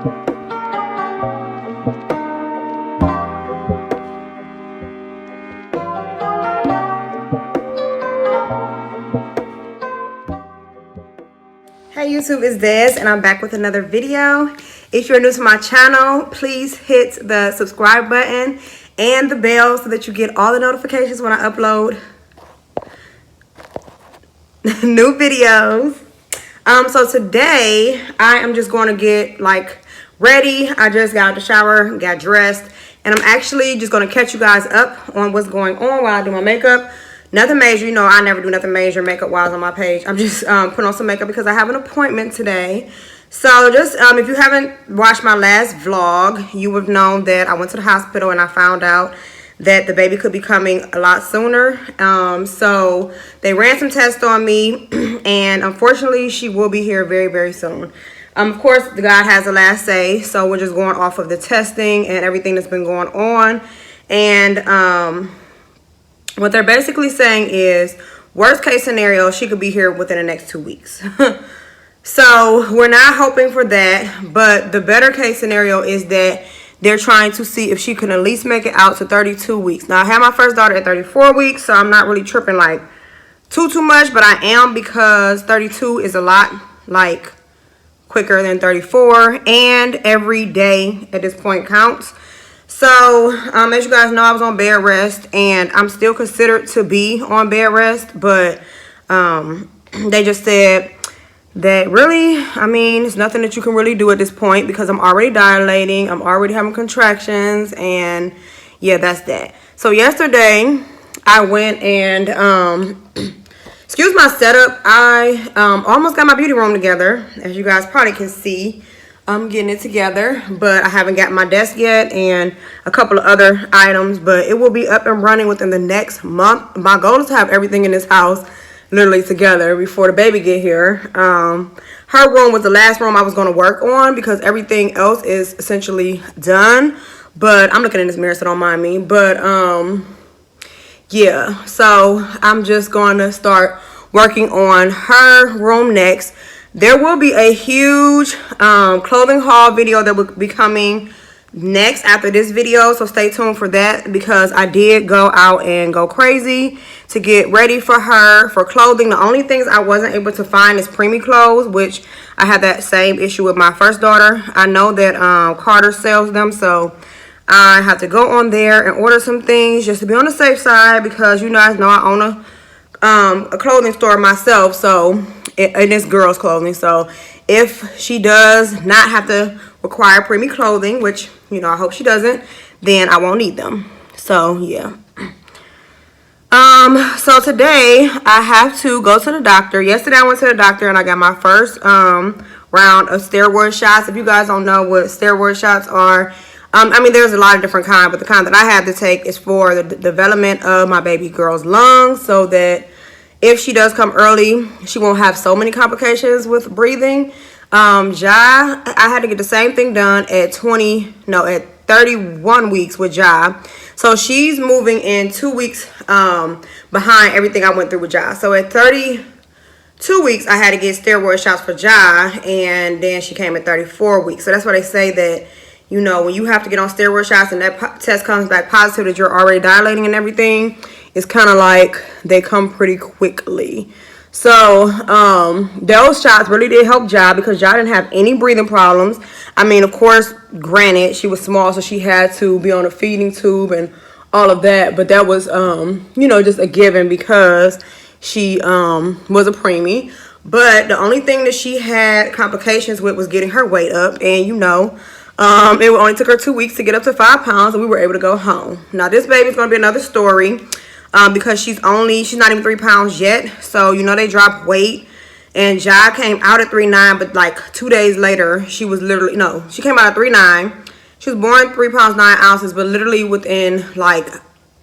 Hey YouTube, it's Des and I'm back with another video. If you're new to my channel, please hit the subscribe button and the bell so that you get all the notifications when I upload new videos. So today I am just going to get like ready. I just got out of the shower, got dressed, and I'm actually just going to catch you guys up on what's going on while I do my makeup. Nothing major, you know, I never do nothing major makeup wise on my page. I'm just putting on some makeup because I have an appointment today. So just if you haven't watched my last vlog, you would have known that I went to the hospital and I found out that the baby could be coming a lot sooner. So they ran some tests on me and unfortunately she will be here very, very soon. Of course, God has the last say, so we're just going off of the testing and everything that's been going on. And what they're basically saying is, worst case scenario, she could be here within the next 2 weeks. So we're not hoping for that, but the better case scenario is that they're trying to see if she can at least make it out to 32 weeks. Now, I had my first daughter at 34 weeks, so I'm not really tripping like too much, but I am because 32 is a lot like quicker than 34, and every day at this point counts. So, as you guys know, I was on bed rest, and I'm still considered to be on bed rest, but they just said that really, I mean, it's nothing that you can really do at this point because I'm already dilating, I'm already having contractions, and yeah, that's that. So yesterday, I went and, excuse my setup, I almost got my beauty room together, as you guys probably can see. I'm getting it together, but I haven't got my desk yet and a couple of other items, but it will be up and running within the next month. My goal is to have everything in this house literally together before the baby get here. Her room was the last room I was going to work on because everything else is essentially done, but I'm looking in this mirror, so don't mind me. But yeah, so I'm just going to start working on her room next. There will be a huge clothing haul video that will be coming next after this video, so stay tuned for that because I did go out and go crazy to get ready for her for clothing. The only things I wasn't able to find is preemie clothes, which I had that same issue with my first daughter. I know that Carter sells them, so I have to go on there and order some things just to be on the safe side because you guys know I own a clothing store myself, so and it's girls clothing. So if she does not have to require preemie clothing, which you know I hope she doesn't, then I won't need them. So yeah. So today I have to go to the doctor. Yesterday I went to the doctor and I got my first round of steroid shots. If you guys don't know what steroid shots are, I mean, there's a lot of different kinds, but the kind that I had to take is for the development of my baby girl's lungs, so that if she does come early, she won't have so many complications with breathing. Ja, I had to get the same thing done at 31 weeks with Ja. So she's moving in 2 weeks behind everything I went through with Ja. So at 32 weeks, I had to get steroid shots for Ja, and then she came at 34 weeks. So that's why they say that, you know, when you have to get on steroid shots and that test comes back positive that you're already dilating and everything, it's kind of like they come pretty quickly. So those shots really did help Ja because Ja didn't have any breathing problems. I mean, of course, granted, she was small, so she had to be on a feeding tube and all of that. But that was, you know, just a given because she was a preemie. But the only thing that she had complications with was getting her weight up. And, you know, it only took her 2 weeks to get up to 5 pounds, and we were able to go home. Now, this baby's going to be another story. Because she's not even 3 pounds yet. So, you know, they drop weight. And Ja came out at 3'9", but like 2 days later, she was literally, no, she came out at 3'9". She was born 3 pounds 9 ounces, but literally within like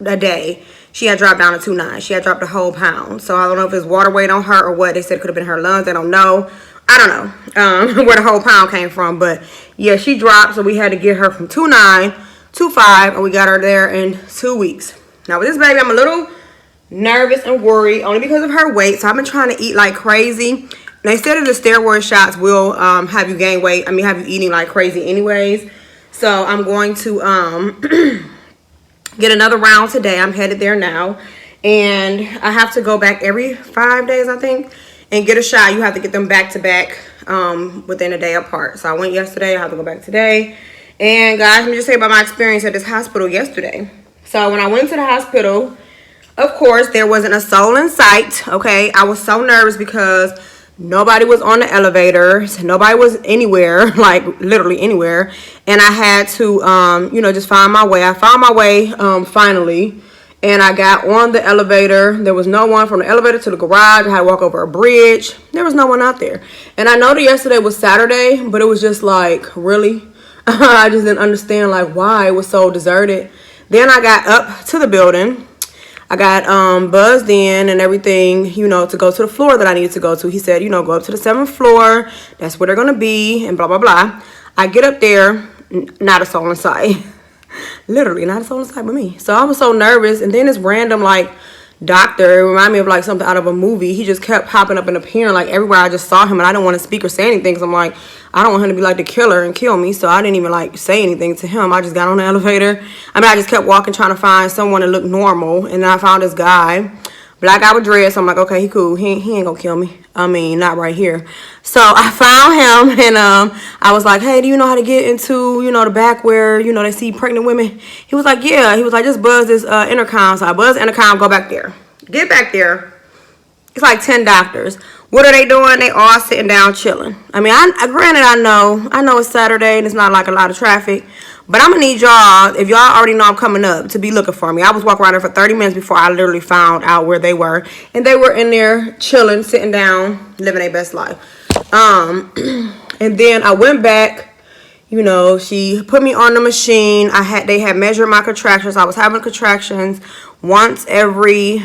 a day, she had dropped down to 2'9". She had dropped a whole pound. So I don't know if it's water weight on her or what. They said it could have been her lungs. I don't know. I don't know where the whole pound came from. But yeah, she dropped. So we had to get her from 2'9" to 5, and we got her there in 2 weeks. Now with this baby, I'm a little nervous and worried only because of her weight. So I've been trying to eat like crazy. they said that the steroid shots will have you gain weight. I mean, have you eating like crazy anyways. So I'm going to get another round today. I'm headed there now. And I have to go back every 5 days, I think, and get a shot. You have to get them back to back within a day apart. So I went yesterday. I have to go back today. And guys, let me just say about my experience at this hospital yesterday. So when I went to the hospital, of course, there wasn't a soul in sight, okay? I was so nervous because nobody was on the elevator. Nobody was anywhere, like literally anywhere. And I had to, you know, just find my way. I found my way finally. And I got on the elevator. There was no one from the elevator to the garage. I had to walk over a bridge. There was no one out there. And I know that yesterday was Saturday, but it was just like, really? I just didn't understand like why it was so deserted. Then I got up to the building. I got buzzed in and everything, you know, to go to the floor that I needed to go to. He said, you know, go up to the 7th floor. That's where they're going to be and blah, blah, blah. I get up there, not a soul in sight. Literally, not a soul in sight but me. So I was so nervous. And then this random, like, doctor, it reminded me of, like, something out of a movie. He just kept popping up and appearing, like, everywhere I just saw him. And I didn't want to speak or say anything because I'm like, I don't want him to be, like, the killer and kill me. So I didn't even, like, say anything to him. I just got on the elevator. I mean, I just kept walking trying to find someone that looked normal. And then I found this guy. Black guy with dreads. So I'm like, okay, he cool. He ain't gonna kill me. I mean, not right here. So I found him and I was like, hey, do you know how to get into, you know, the back where, you know, they see pregnant women? He was like, yeah. He was like, just buzz this intercom. So I buzzed the intercom, go back there. Get back there. It's like 10 doctors. What are they doing? They all sitting down chilling. I mean, granted, I know it's Saturday and it's not like a lot of traffic. But I'm going to need y'all, if y'all already know I'm coming up, to be looking for me. I was walking around there for 30 minutes before I literally found out where they were. And they were in there chilling, sitting down, living their best life. And then I went back. You know, she put me on the machine. They had measured my contractions. I was having contractions once every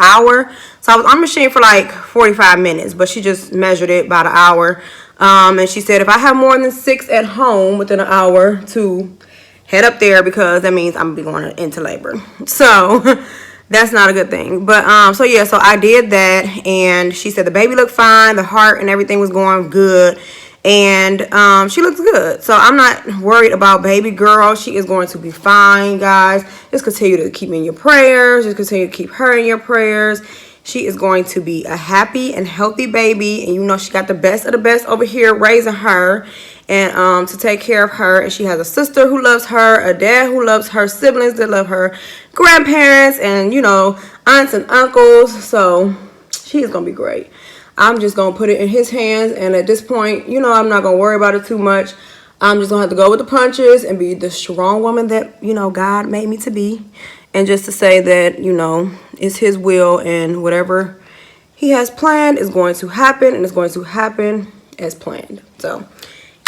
hour. So I was on the machine for like 45 minutes. But she just measured it by the hour. And she said if I have more than 6 at home within an hour to head up there because that means I'm going to be going into labor. So that's not a good thing. But so yeah, so I did that and she said the baby looked fine. The heart and everything was going good. And she looks good. So I'm not worried about baby girl. She is going to be fine, guys. Just continue to keep me in your prayers. Just continue to keep her in your prayers. She is going to be a happy and healthy baby. And you know she got the best of the best over here raising her. And to take care of her. And she has a sister who loves her. A dad who loves her. Siblings that love her. Grandparents and, you know, aunts and uncles. So she is going to be great. I'm just going to put it in his hands. And at this point, you know, I'm not going to worry about it too much. I'm just going to have to go with the punches and be the strong woman that, you know, God made me to be. And just to say that, you know, it's his will and whatever he has planned is going to happen. And it's going to happen as planned. So,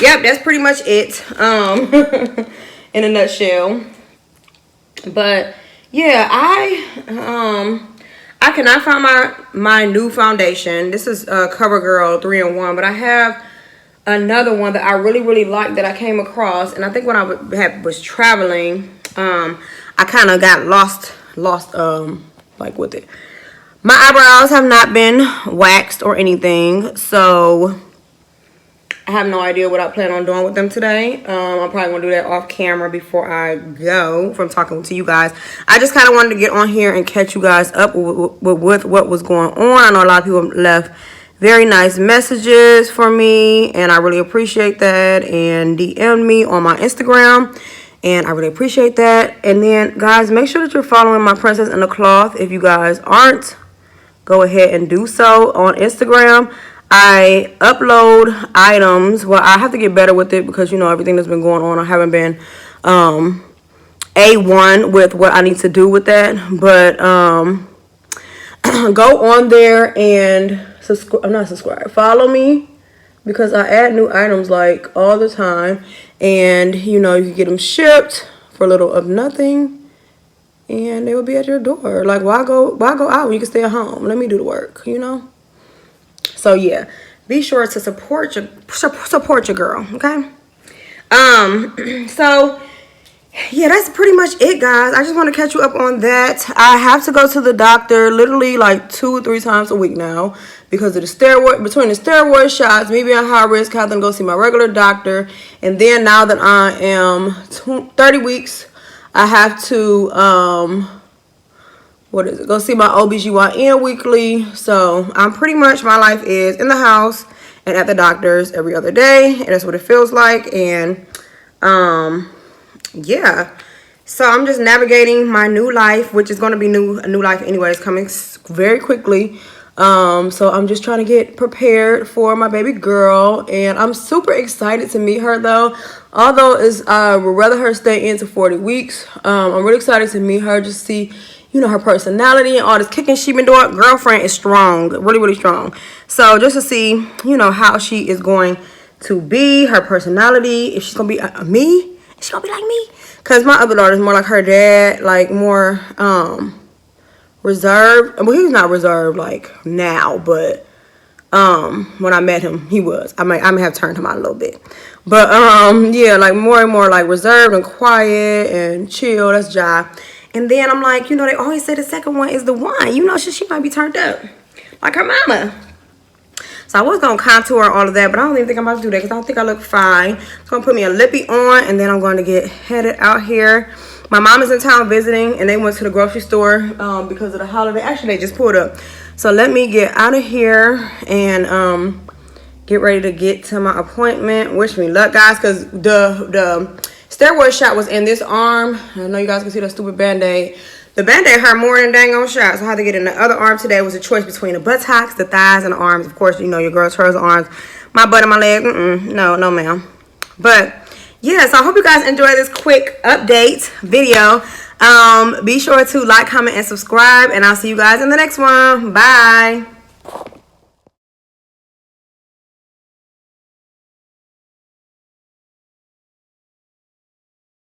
yep, that's pretty much it in a nutshell. But, yeah, I cannot find my new foundation. This is CoverGirl 3-in-1, but I have another one that I really like that I came across. And I think when I was traveling, I kind of got lost like with it. My eyebrows have not been waxed or anything, so I have no idea what I plan on doing with them today. I'm probably going to do that off camera before I go from talking to you guys. I just kind of wanted to get on here and catch you guys up with what was going on. I know a lot of people left very nice messages for me, and I really appreciate that, and DM'd me on my Instagram, and I really appreciate that. And then, guys, make sure that you're following my Princess in the Cloth. If you guys aren't, go ahead and do so on Instagram. I upload items. Well, I have to get better with it because, you know, everything that's been going on. I haven't been A1 with what I need to do with that. But go on there and I'm not subscribed. Follow me because I add new items like all the time. And, you know, you can get them shipped for a little of nothing. And they will be at your door. Like, why go out when you can stay at home? Let me do the work, you know? So yeah, be sure to support your girl, okay? So yeah, that's pretty much it, guys. I just want to catch you up on that. I have to go to the doctor literally like 2 or 3 times a week now because of the steroid. Between the steroid shots, me being high risk, I have to go see my regular doctor, and then now that I am 30 weeks, I have to go see my OBGYN weekly. So I'm pretty much, my life is in the house and at the doctor's every other day, and that's what it feels like. And yeah, so I'm just navigating my new life, which is going to be a new life anyways, coming very quickly. So I'm just trying to get prepared for my baby girl, and I'm super excited to meet her though. Although I would rather her stay in to 40 weeks. I'm really excited to meet her, just see, you know, her personality and all this kicking she been doing. Girlfriend is strong, really, really strong. So just to see, you know, how she is going to be, her personality, if she's going to be me. She gonna be like me, cause my other daughter is more like her dad, like more reserved. Well, he's not reserved like now, but when I met him, he was. I may have turned him out a little bit, but yeah, like more and more like reserved and quiet and chill. That's Jai. And then I'm like, you know, they always say the second one is the one. You know, she might be turned up like her mama. So I was going to contour all of that, but I don't even think I'm about to do that because I don't think I look fine. I'm going to put me a lippy on, and then I'm going to get headed out here. My mom is in town visiting, and they went to the grocery store because of the holiday. Actually, they just pulled up. So let me get out of here and get ready to get to my appointment. Wish me luck, guys, because the steroid shot was in this arm. I know you guys can see that stupid Band-Aid. The Band-Aid hurt more than dang on shots. So I had to get in the other arm today. It was a choice between the buttocks, the thighs, and the arms. Of course, you know, your girl chose the arms. My butt and my leg, no, ma'am. But, yeah, so I hope you guys enjoy this quick update video. Be sure to like, comment, and subscribe. And I'll see you guys in the next one. Bye.